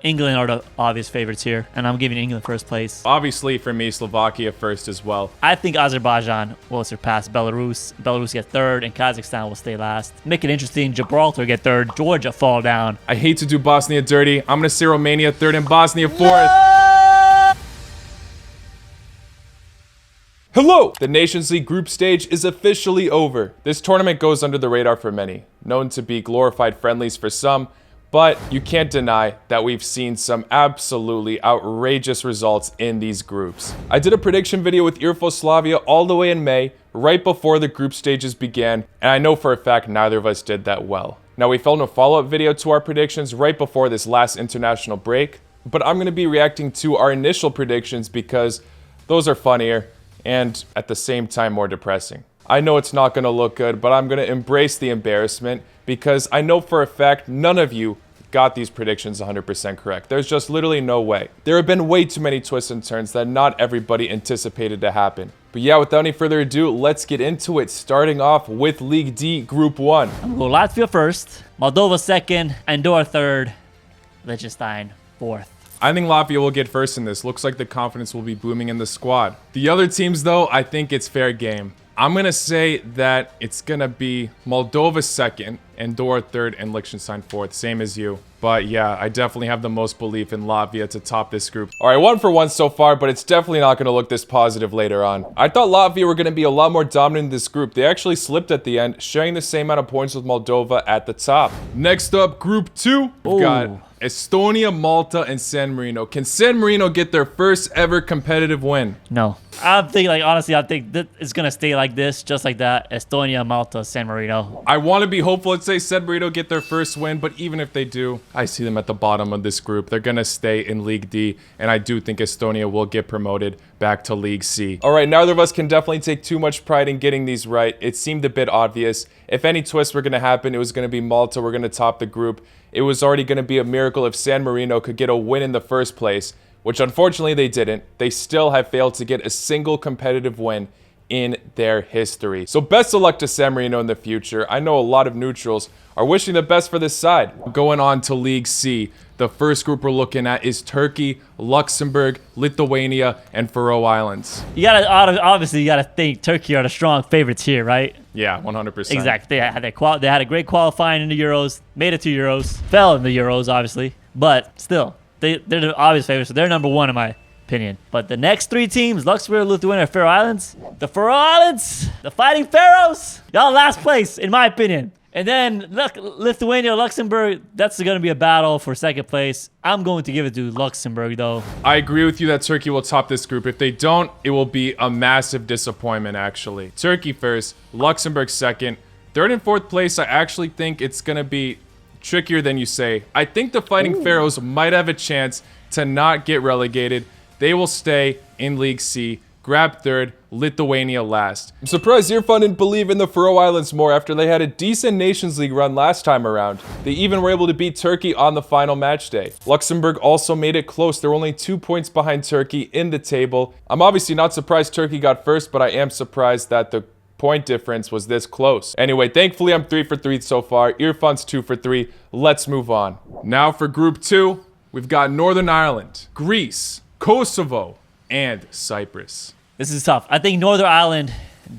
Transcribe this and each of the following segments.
England are the obvious favorites here, and I'm giving England first place. Obviously, for me, Slovakia first as well. I think Azerbaijan will surpass Belarus. Belarus get third, and Kazakhstan will stay last. Make it interesting. Gibraltar get third. Georgia fall down. I hate to do Bosnia dirty. I'm going to say Romania third and Bosnia fourth. No! Hello! The Nations League group stage is officially over. This tournament goes under the radar for many, known to be glorified friendlies for some, but you can't deny that we've seen some absolutely outrageous results in these groups. I did a prediction video with Yugoslavia all the way in May, right before the group stages began, and I know for a fact neither of us did that well. Now, we filmed a follow-up video to our predictions right before this last international break, but I'm going to be reacting to our initial predictions because those are funnier and at the same time more depressing. I know it's not going to look good, but I'm going to embrace the embarrassment because I know for a fact none of you got these predictions 100% correct. There's just literally no way. There have been way too many twists and turns that not everybody anticipated to happen. But yeah, without any further ado, let's get into it, starting off with League D, Group 1. I'm going to go Latvia first, Moldova second, Andorra third, Liechtenstein fourth. I think Latvia will get first in this. Looks like the confidence will be booming in the squad. The other teams, though, I think it's fair game. I'm going to say that it's going to be Moldova second, Andorra third, and Liechtenstein fourth, same as you. But yeah, I definitely have the most belief in Latvia to top this group. All right, 1 for 1 so far, but it's definitely not going to look this positive later on. I thought Latvia were going to be a lot more dominant in this group. They actually slipped at the end, sharing the same amount of points with Moldova at the top. Next up, Group 2, we've got Estonia, Malta, and San Marino. Can San Marino get their first ever competitive win? No. I'm thinking, like, honestly, I think that it's going to stay like this, just like that. Estonia, Malta, San Marino. I want to be hopeful and say San Marino get their first win, but even if they do, I see them at the bottom of this group. They're going to stay in League D, and I do think Estonia will get promoted back to League C. All right, neither of us can definitely take too much pride in getting these right. It seemed a bit obvious. If any twists were going to happen, it was going to be Malta. We're going to top the group. It was already going to be a miracle if San Marino could get a win in the first place, which unfortunately they didn't. They still have failed to get a single competitive win in their history. So best of luck to San Marino in the future. I know a lot of neutrals are wishing the best for this side. Going on to League C, the first group we're looking at is Turkey, Luxembourg, Lithuania, and Faroe Islands. You gotta obviously you gotta think Turkey are the strong favorites here, right? Yeah, 100%. Exactly. They had a great qualifying in the Euros, made it to Euros, fell in the Euros obviously, but still they're the obvious favorites. So they're number 1 in my opinion. But the next 3 teams, Luxembourg, Lithuania, and Faroe Islands, the Faroe Islands, the Fighting Pharaohs, y'all last place in my opinion. And then Lithuania, Luxembourg, that's going to be a battle for second place. I'm going to give it to Luxembourg, though. I agree with you that Turkey will top this group. If they don't, it will be a massive disappointment, actually. Turkey first, Luxembourg second. Third and fourth place, I actually think it's going to be trickier than you say. I think the Fighting Pharaohs might have a chance to not get relegated. They will stay in League C. Grab third, Lithuania last. I'm surprised Irfan didn't believe in the Faroe Islands more after they had a decent Nations League run last time around. They even were able to beat Turkey on the final match day. Luxembourg also made it close. They're only 2 points behind Turkey in the table. I'm obviously not surprised Turkey got first, but I am surprised that the point difference was this close. Anyway, thankfully I'm 3 for 3 so far. Irfan's 2 for 3. Let's move on. Now for Group 2, we've got Northern Ireland, Greece, Kosovo, and Cyprus. This is tough. I think Northern Ireland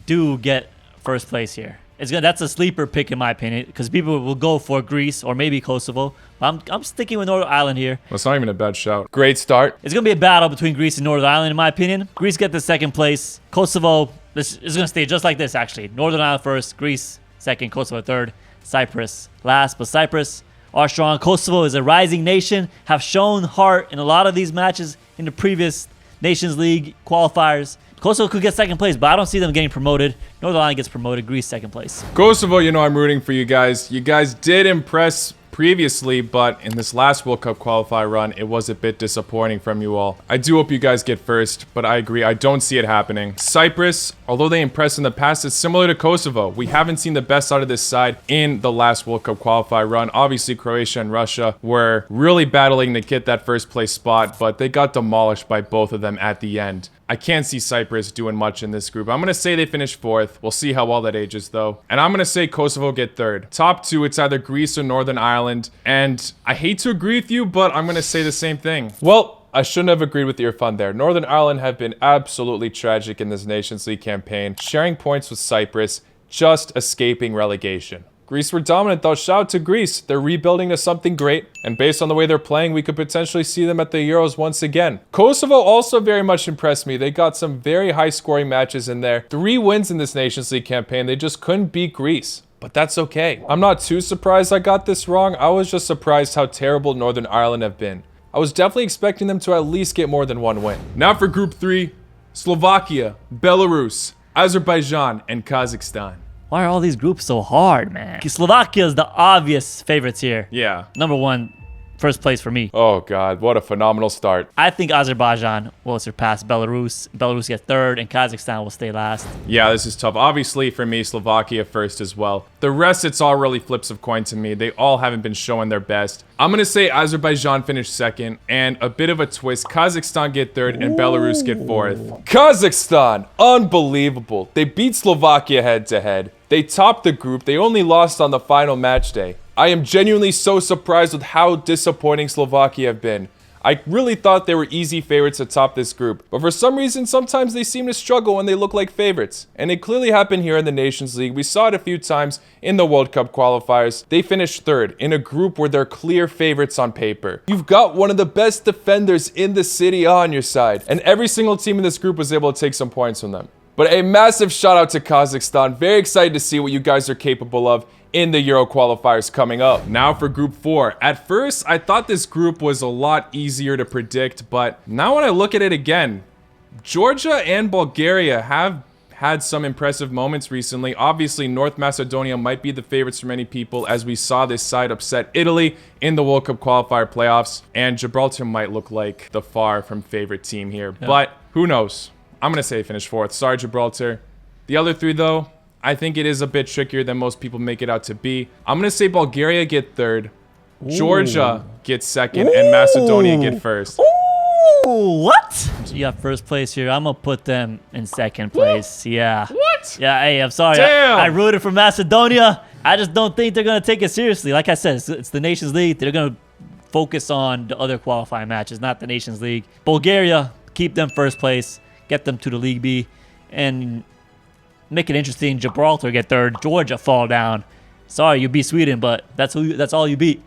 do get first place here. That's a sleeper pick in my opinion because people will go for Greece or maybe Kosovo. But I'm sticking with Northern Ireland here. That's not even a bad shout. Great start. It's going to be a battle between Greece and Northern Ireland in my opinion. Greece get the second place. Kosovo is going to stay just like this actually. Northern Ireland first, Greece second, Kosovo third, Cyprus last. But Cyprus are strong. Kosovo is a rising nation, have shown heart in a lot of these matches in the previous Nations League qualifiers. Kosovo could get second place, but I don't see them getting promoted. Northern Ireland gets promoted. Greece second place. Kosovo, you know I'm rooting for you guys. You guys did impress previously, but in this last World Cup qualifier run, it was a bit disappointing from you all. I do hope you guys get first, but I agree, I don't see it happening. Cyprus, although they impressed in the past, it's similar to Kosovo. We haven't seen the best out of this side in the last World Cup qualifier run. Obviously, Croatia and Russia were really battling to get that first place spot, but they got demolished by both of them at the end. I can't see Cyprus doing much in this group. I'm going to say they finish 4th. We'll see how well that ages, though. And I'm going to say Kosovo get 3rd. Top 2, it's either Greece or Northern Ireland. And I hate to agree with you, but I'm going to say the same thing. Well, I shouldn't have agreed with Irfan there. Northern Ireland have been absolutely tragic in this Nations League campaign, sharing points with Cyprus, just escaping relegation. Greece were dominant though. Shout out to Greece. They're rebuilding to something great. And based on the way they're playing, we could potentially see them at the Euros once again. Kosovo also very much impressed me. They got some very high scoring matches in there. 3 wins in this Nations League campaign. They just couldn't beat Greece. But that's okay. I'm not too surprised I got this wrong. I was just surprised how terrible Northern Ireland have been. I was definitely expecting them to at least get more than 1 win. Now for Group 3, Slovakia, Belarus, Azerbaijan, and Kazakhstan. Why are all these groups so hard, man? Slovakia is the obvious favorites here. Yeah. Number 1, first place for me. Oh, God. What a phenomenal start. I think Azerbaijan will surpass Belarus. Belarus get 3rd, and Kazakhstan will stay last. Yeah, this is tough. Obviously, for me, Slovakia first as well. The rest, it's all really flips of coin to me. They all haven't been showing their best. I'm going to say Azerbaijan finished 2nd, and a bit of a twist. Kazakhstan get 3rd, and Belarus get 4th. Kazakhstan! Unbelievable. They beat Slovakia head-to-head. They topped the group. They only lost on the final match day. I am genuinely so surprised with how disappointing Slovakia have been. I really thought they were easy favorites to top this group, but for some reason, sometimes they seem to struggle when they look like favorites. And it clearly happened here in the Nations League. We saw it a few times in the World Cup qualifiers. They finished 3rd in a group where they're clear favorites on paper. You've got one of the best defenders in the city on your side, and every single team in this group was able to take some points from them. But a massive shout out to Kazakhstan. Very excited to see what you guys are capable of in the Euro qualifiers coming up. Now for Group 4. At first, I thought this group was a lot easier to predict, but now when I look at it again, Georgia and Bulgaria have had some impressive moments recently. Obviously, North Macedonia might be the favorites for many people, as we saw this side upset Italy in the World Cup qualifier playoffs, and Gibraltar might look like the far from favorite team here, but who knows? I'm going to say finish 4th. Sorry, Gibraltar. The other 3, though, I think it is a bit trickier than most people make it out to be. I'm going to say Bulgaria get 3rd, Georgia gets 2nd, and Macedonia get 1st. Ooh, what? You got first place here. I'm going to put them in 2nd place. Yeah. What? Yeah, hey, I'm sorry. Damn. I rooted for Macedonia. I just don't think they're going to take it seriously. Like I said, it's the Nations League. They're going to focus on the other qualifying matches, not the Nations League. Bulgaria, keep them first place. Get them to the League B, and make it interesting. Gibraltar get 3rd. Georgia fall down. Sorry, you beat Sweden, but that's all you beat.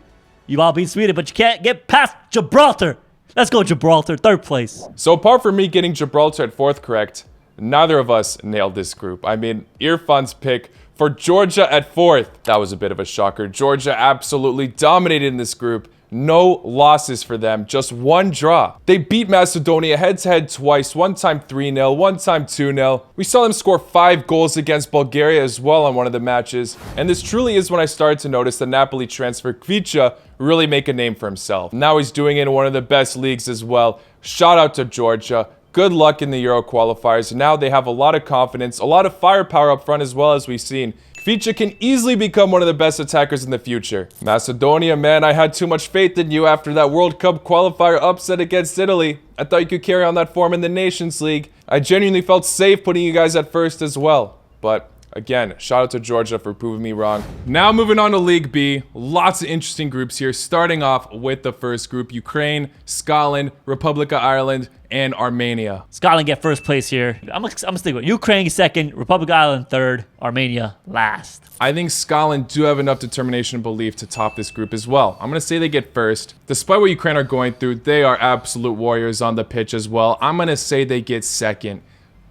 You all beat Sweden, but you can't get past Gibraltar. Let's go, Gibraltar, 3rd place. So apart from me getting Gibraltar at 4th correct, neither of us nailed this group. I mean, Irfan's pick for Georgia at 4th. That was a bit of a shocker. Georgia absolutely dominated in this group. No losses for them, just 1 draw. They beat Macedonia head-to-head twice, one time 3-0, one time 2-0. We saw them score 5 goals against Bulgaria as well on one of the matches. And this truly is when I started to notice the Napoli transfer Kvicha really make a name for himself. Now he's doing it in one of the best leagues as well. Shout out to Georgia. Good luck in the Euro qualifiers. Now they have a lot of confidence, a lot of firepower up front as well, as we've seen. Kvicha can easily become one of the best attackers in the future. Macedonia, man, I had too much faith in you after that World Cup qualifier upset against Italy. I thought you could carry on that form in the Nations League. I genuinely felt safe putting you guys at 1st as well. But again, shout out to Georgia for proving me wrong. Now moving on to League B. Lots of interesting groups here, starting off with the first group. Ukraine, Scotland, Republic of Ireland, and Armenia. Scotland get first place here. I'm gonna stick with Ukraine 2nd, Republic of Ireland 3rd, Armenia last. I think Scotland do have enough determination and belief to top this group as well. I'm going to say they get 1st. Despite what Ukraine are going through, they are absolute warriors on the pitch as well. I'm going to say they get 2nd.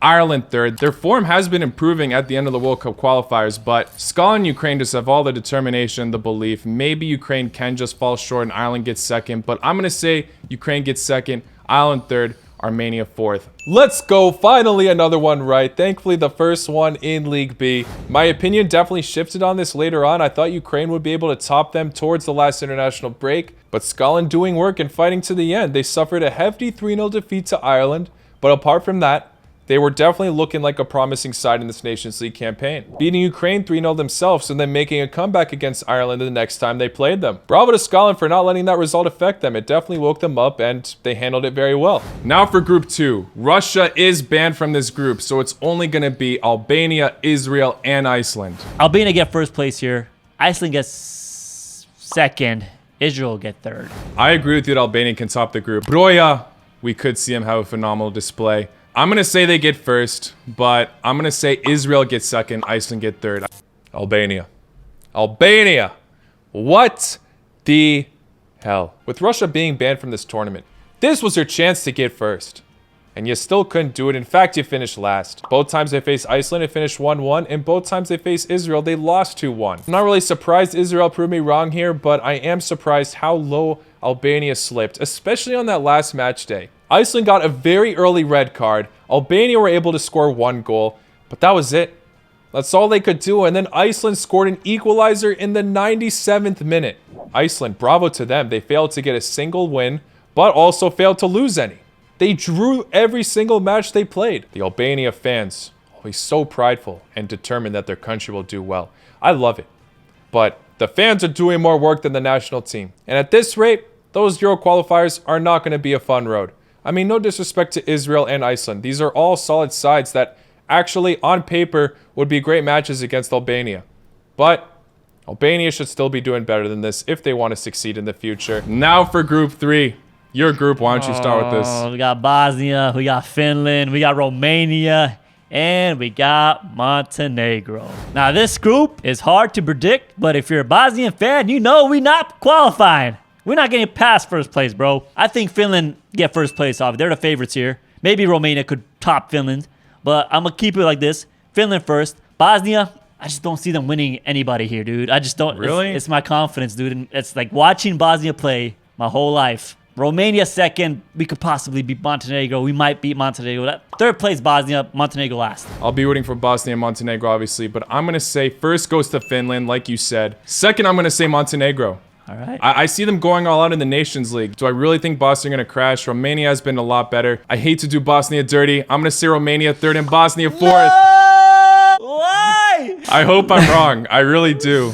Ireland 3rd. Their form has been improving at the end of the World Cup qualifiers, but Scotland and Ukraine just have all the determination, the belief. Maybe Ukraine can just fall short and Ireland gets 2nd, but I'm going to say Ukraine gets 2nd, Ireland 3rd, Armenia 4th. Let's go. Finally, another one right. Thankfully, the first one in League B. My opinion definitely shifted on this later on. I thought Ukraine would be able to top them towards the last international break, but Scotland doing work and fighting to the end. They suffered a hefty 3-0 defeat to Ireland, but apart from that, They were definitely looking like a promising side in this Nations League campaign, beating Ukraine 3-0 themselves and then making a comeback against Ireland the next time they played them. Bravo to Scotland for not letting that result affect them. It definitely woke them up and they handled it very well. Now for Group 2. Russia is banned from this group, so it's only going to be Albania, Israel, and Iceland. Albania get first place here. Iceland gets second. Israel get third. I agree with you that Albania can top the group. Broja, we could see him have a phenomenal display. I'm going to say they get first, but I'm going to say Israel gets second, Iceland get third. Albania. Albania! What the hell? With Russia being banned from this tournament, this was your chance to get first. And you still couldn't do it. In fact, you finished last. Both times they faced Iceland, it finished 1-1. And both times they faced Israel, they lost 2-1. I'm not really surprised Israel proved me wrong here, but I am surprised how low Albania slipped, especially on that last match day. Iceland got a very early red card. Albania were able to score 1 goal, but that was it. That's all they could do, and then Iceland scored an equalizer in the 97th minute. Iceland, bravo to them. They failed to get a single win, but also failed to lose any. They drew every single match they played. The Albania fans, always so prideful and determined that their country will do well. I love it. But the fans are doing more work than the national team. And at this rate, those Euro qualifiers are not going to be a fun road. I mean, no disrespect to Israel and Iceland. These are all solid sides that actually, on paper, would be great matches against Albania. But Albania should still be doing better than this if they want to succeed in the future. Now for Group 3. Your group, why don't you start with this? We got Bosnia, we got Finland, we got Romania, and we got Montenegro. Now, this group is hard to predict, but if you're a Bosnian fan, you know we're not qualifying. We're not getting past first place, bro. I think Finland get first place off. They're the favorites here. Maybe Romania could top Finland, but I'm going to keep it like this. Finland first. Bosnia, I just don't see them winning anybody here, dude. I just don't. Really? It's my confidence, dude. And it's like watching Bosnia play my whole life. Romania second. We could possibly beat Montenegro. We might beat Montenegro. Third place Bosnia, Montenegro last. I'll be rooting for Bosnia and Montenegro, obviously, but I'm going to say first goes to Finland, like you said. Second, I'm going to say Montenegro. All right. I see them going all out in the Nations League. Do I really think Bosnia are going to crash? Romania has been a lot better. I hate to do Bosnia dirty. I'm going to say Romania third and Bosnia fourth. No! Why? I hope I'm wrong. I really do.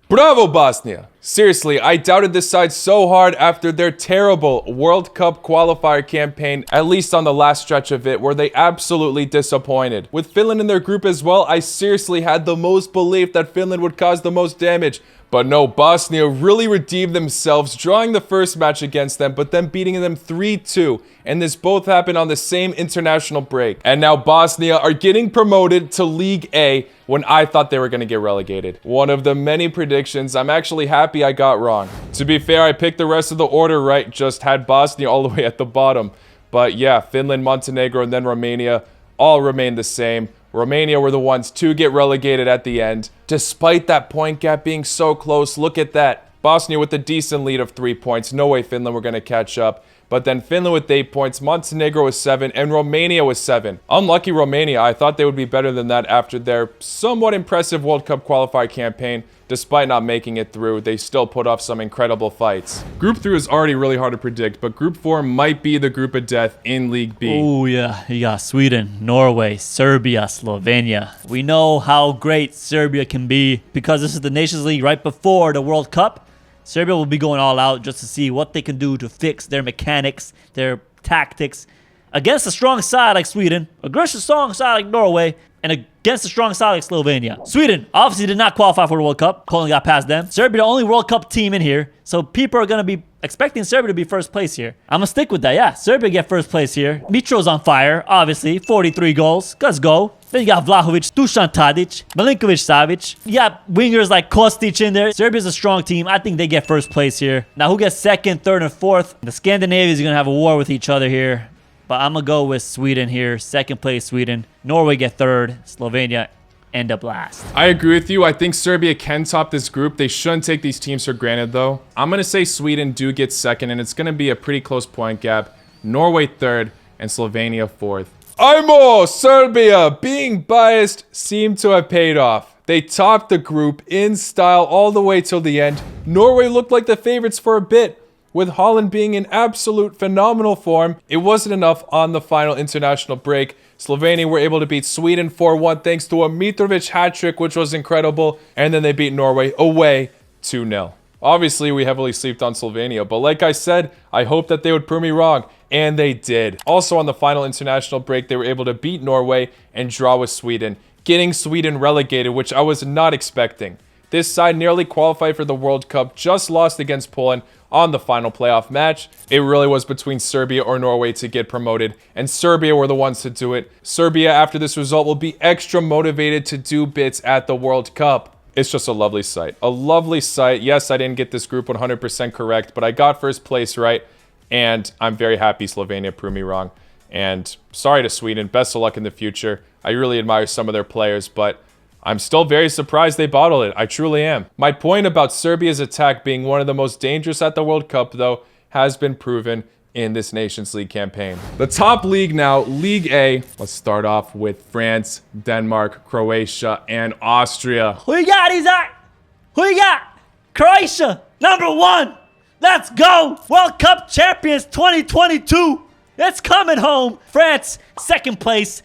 Bravo, Bosnia. Seriously, I doubted this side so hard after their terrible World Cup qualifier campaign, at least on the last stretch of it, where they absolutely disappointed. With Finland in their group as well, I seriously had the most belief that Finland would cause the most damage. But no, Bosnia really redeemed themselves, drawing the first match against them, but then beating them 3-2. And this both happened on the same international break. And now Bosnia are getting promoted to League A when I thought they were going to get relegated. One of the many predictions I'm actually happy I got wrong. To be fair, I picked the rest of the order right, just had Bosnia all the way at the bottom. But yeah, Finland, Montenegro, and then Romania all remained the same. Romania were the ones to get relegated at the end. Despite that point gap being so close, look at that. Bosnia with a decent lead of 3 points. No way Finland were going to catch up. But then Finland with 8 points, Montenegro with 7, and Romania with 7. Unlucky Romania. I thought they would be better than that after their somewhat impressive World Cup qualifier campaign. Despite not making it through, they still put off some incredible fights. Group 3 is already really hard to predict, but Group 4 might be the group of death in League B. Oh, yeah. You got Sweden, Norway, Serbia, Slovenia. We know how great Serbia can be because this is the Nations League right before the World Cup. Serbia will be going all out just to see what they can do to fix their mechanics, their tactics, against a strong side like Sweden, against a strong side like Norway, and against a strong side like Slovenia. Sweden obviously did not qualify for the World Cup. Poland got past them. Serbia, the only World Cup team in here, so people are going to be expecting Serbia to be first place here. I'm going to stick with that, yeah. Serbia get first place here. Mitro's on fire, obviously. 43 goals. Let's go. Then you got Vlahovic, Dusan Tadic, Milinkovic-Savic. You got wingers like Kostic in there. Serbia's a strong team. I think they get first place here. Now, who gets second, third, and fourth? The Scandinavians are going to have a war with each other here. But I'm going to go with Sweden here. Second place, Sweden. Norway get third. Slovenia end up last. I agree with you. I think Serbia can top this group. They shouldn't take these teams for granted, though. I'm going to say Sweden do get second, and it's going to be a pretty close point gap. Norway third, and Slovenia fourth. Imo! Serbia, being biased, seemed to have paid off. They topped the group in style all the way till the end. Norway looked like the favorites for a bit, with Holland being in absolute phenomenal form. It wasn't enough on the final international break. Slovenia were able to beat Sweden 4-1 thanks to a Mitrovic hat-trick, which was incredible. And then they beat Norway away 2-0. Obviously, we heavily slept on Slovenia, but like I said, I hoped that they would prove me wrong, and they did. Also, on the final international break, they were able to beat Norway and draw with Sweden, getting Sweden relegated, which I was not expecting. This side nearly qualified for the World Cup, just lost against Poland on the final playoff match. It really was between Serbia or Norway to get promoted, and Serbia were the ones to do it. Serbia, after this result, will be extra motivated to do bits at the World Cup. It's just a lovely sight. A lovely sight. Yes, I didn't get this group 100% correct, but I got first place right, and I'm very happy Slovenia proved me wrong. And sorry to Sweden. Best of luck in the future. I really admire some of their players, but I'm still very surprised they bottled it. I truly am. My point about Serbia's attack being one of the most dangerous at the World Cup, though, has been proven in this Nations League campaign. The top league now, League A. Let's start off with France, Denmark, Croatia, and Austria. Who you got, Isaac? Who you got? Croatia, #1. Let's go. World Cup champions 2022. It's coming home. France, 2nd place.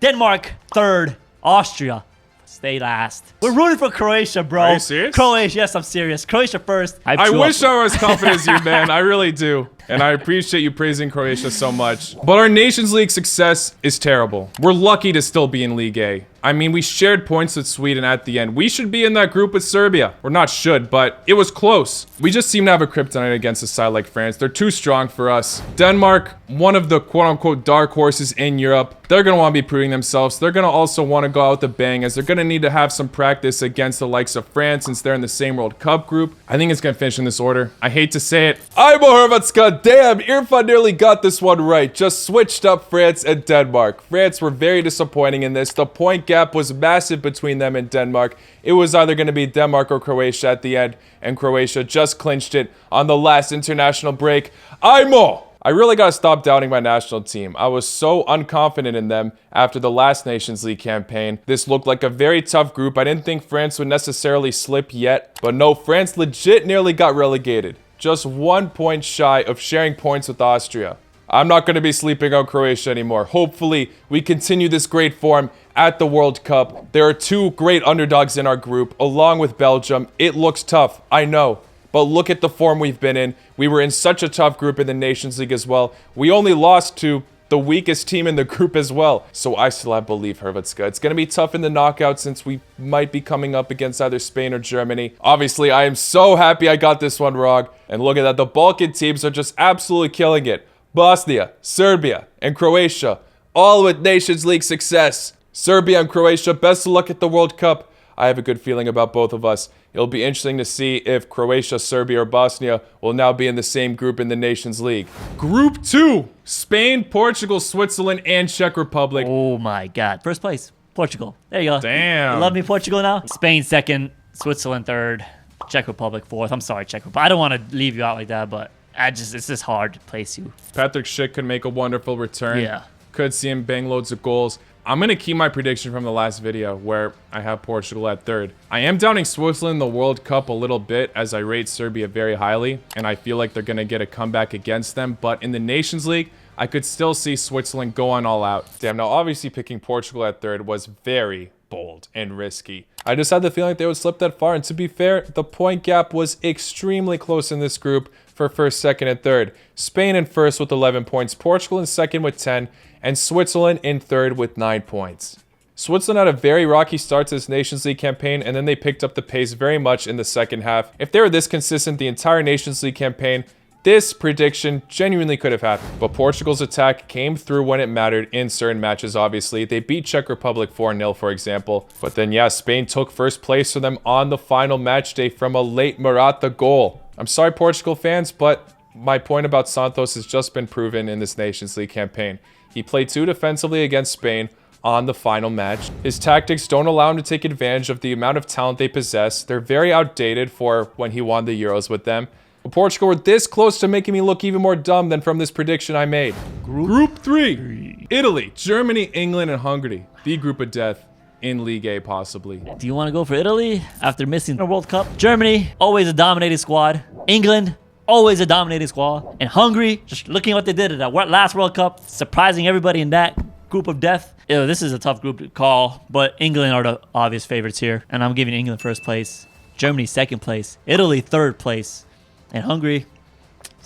Denmark, 3rd. Austria, stay last. We're rooting for Croatia, bro. Are you serious? Croatia, yes, I'm serious. Croatia first. I wish I was as confident as you, man. I really do. And I appreciate you praising Croatia so much. But our Nations League success is terrible. We're lucky to still be in League A. I mean, we shared points with Sweden at the end. We should be in that group with Serbia. Or not should, but it was close. We just seem to have a kryptonite against a side like France. They're too strong for us. Denmark, one of the quote-unquote dark horses in Europe. They're going to want to be proving themselves. They're going to also want to go out with a bang, as they're going to need to have some practice against the likes of France since they're in the same World Cup group. I think it's going to finish in this order. I hate to say it. I'm a Hrvatska. Damn, Irfan nearly got this one right. Just switched up France and Denmark. France were very disappointing in this. The point gap was massive between them and Denmark. It was either going to be Denmark or Croatia at the end, and Croatia just clinched it on the last international break. I really got to stop doubting my national team. I was so unconfident in them after the last Nations League campaign. This looked like a very tough group. I didn't think France would necessarily slip yet, but no, France legit nearly got relegated. Just 1 point shy of sharing points with Austria. I'm not going to be sleeping on Croatia anymore. Hopefully, we continue this great form at the World Cup. There are 2 great underdogs in our group, along with Belgium. It looks tough, I know. But look at the form we've been in. We were in such a tough group in the Nations League as well. We only lost to the weakest team in the group as well. So I still have belief, Hrvatska. It's going to be tough in the knockout since we might be coming up against either Spain or Germany. Obviously, I am so happy I got this one wrong. And look at that. The Balkan teams are just absolutely killing it. Bosnia, Serbia, and Croatia, all with Nations League success. Serbia and Croatia, best of luck at the World Cup. I have a good feeling about both of us. It'll be interesting to see if Croatia, Serbia, or Bosnia will now be in the same group in the Nations League. Group 2, Spain, Portugal, Switzerland, and Czech Republic. Oh my God. First place, Portugal. There you go. Damn. You love me, Portugal now? Spain 2nd, Switzerland 3rd, Czech Republic 4th. I'm sorry, Czech Republic. I don't want to leave you out like that, but it's just hard to place you. Patrick Schick could make a wonderful return. Yeah. Could see him bang loads of goals. I'm going to keep my prediction from the last video where I have Portugal at 3rd. I am doubting Switzerland in the World Cup a little bit as I rate Serbia very highly, and I feel like they're going to get a comeback against them. But in the Nations League, I could still see Switzerland going all out. Damn, now obviously picking Portugal at 3rd was very bold and risky. I just had the feeling they would slip that far, and to be fair, the point gap was extremely close in this group for 1st, 2nd, and 3rd. Spain in 1st with 11 points, Portugal in 2nd with 10, and Switzerland in 3rd with 9 points. Switzerland had a very rocky start to this Nations League campaign, and then they picked up the pace very much in the second half. If they were this consistent the entire Nations League campaign, this prediction genuinely could have happened. But Portugal's attack came through when it mattered in certain matches, obviously. They beat Czech Republic 4-0, for example. But then, yeah, Spain took first place for them on the final match day from a late Morata goal. I'm sorry, Portugal fans, but my point about Santos has just been proven in this Nations League campaign. He played too defensively against Spain on the final match. His tactics don't allow him to take advantage of the amount of talent they possess. They're very outdated for when he won the Euros with them. But Portugal were this close to making me look even more dumb than from this prediction I made. Group 3. Italy, Germany, England, and Hungary. The group of death in League A, possibly. Do you want to go for Italy after missing the World Cup? Germany, always a dominated squad. England, always a dominating squad. And Hungary, just looking at what they did at that last World Cup, surprising everybody in that group of death. Ew, this is a tough group to call, but England are the obvious favorites here. And I'm giving England first place, Germany second place, Italy third place, and Hungary,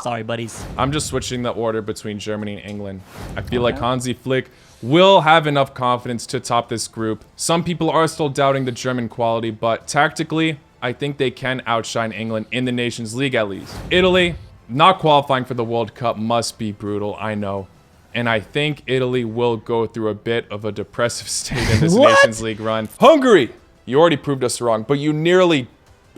sorry, buddies. I'm just switching the order between Germany and England. I feel like Hansi Flick will have enough confidence to top this group. Some people are still doubting the German quality, but tactically, I think they can outshine England in the Nations League at least. Italy, not qualifying for the World Cup must be brutal, I know. And I think Italy will go through a bit of a depressive state in this Nations League run. Hungary, you already proved us wrong, but you nearly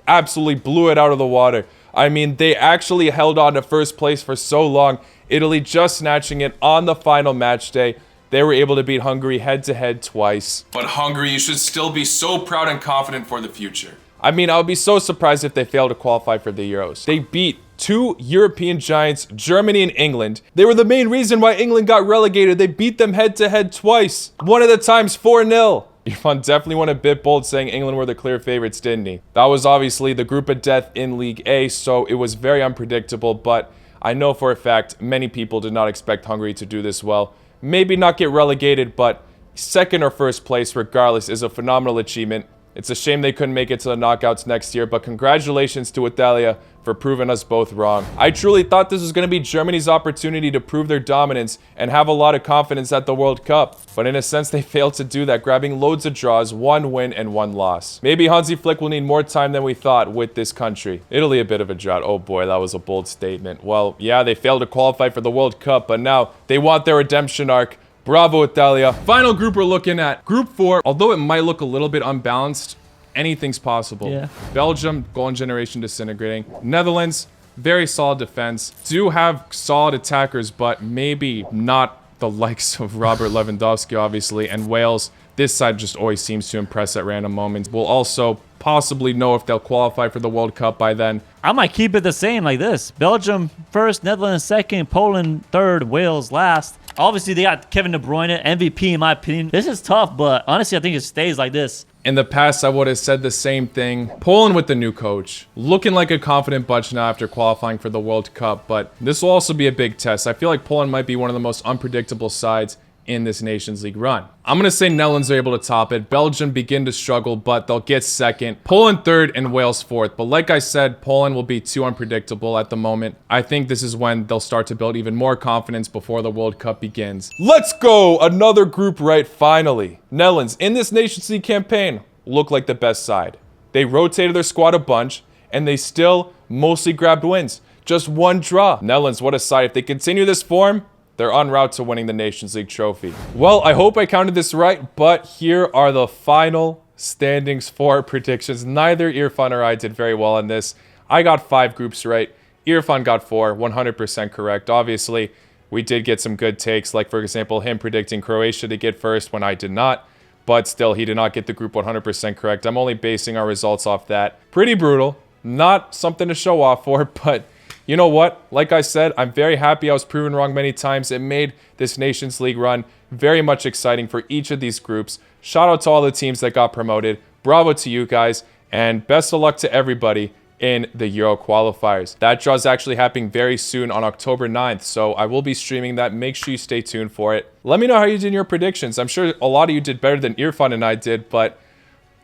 absolutely blew it out of the water. I mean, they actually held on to first place for so long. Italy just snatching it on the final match day. They were able to beat Hungary head-to-head twice. But Hungary, you should still be so proud and confident for the future. I mean, I would be so surprised if they failed to qualify for the Euros. They beat two European giants, Germany and England. They were the main reason why England got relegated. They beat them head-to-head twice. One of the times 4-0. Irfan definitely went a bit bold saying England were the clear favorites, didn't he? That was obviously the group of death in League A, so it was very unpredictable, but I know for a fact many people did not expect Hungary to do this well. Maybe not get relegated, but second or first place regardless is a phenomenal achievement. It's a shame they couldn't make it to the knockouts next year, but congratulations to Italia for proving us both wrong. I truly thought this was going to be Germany's opportunity to prove their dominance and have a lot of confidence at the World Cup. But in a sense, they failed to do that, grabbing loads of draws, 1 win and 1 loss. Maybe Hansi Flick will need more time than we thought with this country. Italy a bit of a drought. Oh boy, that was a bold statement. Well, yeah, they failed to qualify for the World Cup, but now they want their redemption arc. Bravo, Italia. Final group we're looking at. Group 4, although it might look a little bit unbalanced, anything's possible. Yeah. Belgium, golden generation disintegrating. Netherlands, very solid defense. Do have solid attackers, but maybe not the likes of Robert Lewandowski, obviously. And Wales, this side just always seems to impress at random moments. We'll also possibly know if they'll qualify for the World Cup by then. I might keep it the same like this. Belgium first, Netherlands second, Poland third, Wales last. Obviously, they got Kevin De Bruyne, MVP in my opinion. This is tough, but honestly, I think it stays like this. In the past, I would have said the same thing. Poland with the new coach. Looking like a confident bunch now after qualifying for the World Cup, but this will also be a big test. I feel like Poland might be one of the most unpredictable sides in this Nations League run. I'm going to say Netherlands are able to top it. Belgium begin to struggle, but they'll get second. Poland third and Wales fourth. But like I said, Poland will be too unpredictable at the moment. I think this is when they'll start to build even more confidence before the World Cup begins. Let's go! Another group right, finally. Netherlands, in this Nations League campaign, look like the best side. They rotated their squad a bunch, and they still mostly grabbed wins. Just 1 draw. Netherlands, what a side. If they continue this form, they're en route to winning the Nations League trophy. Well, I hope I counted this right, but here are the final standings for predictions. Neither Irfan or I did very well on this. I got 5 groups right. Irfan got 4, 100% correct. Obviously, we did get some good takes, like for example, him predicting Croatia to get first when I did not. But still, he did not get the group 100% correct. I'm only basing our results off that. Pretty brutal. Not something to show off for, but you know what? Like I said, I'm very happy I was proven wrong many times. It made this Nations League run very much exciting for each of these groups. Shout out to all the teams that got promoted. Bravo to you guys, and best of luck to everybody in the Euro qualifiers. That draw is actually happening very soon on October 9th, so I will be streaming that. Make sure you stay tuned for it. Let me know how you did in your predictions. I'm sure a lot of you did better than Irfan and I did, but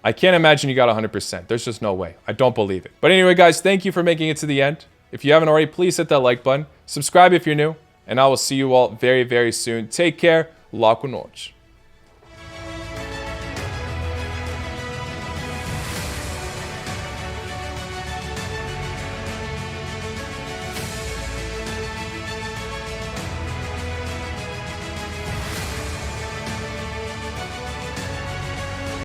I can't imagine you got 100%. There's just no way. I don't believe it. But anyway, guys, thank you for making it to the end. If you haven't already, please hit that like button. Subscribe if you're new, and I will see you all very, very soon. Take care. Lá com noite.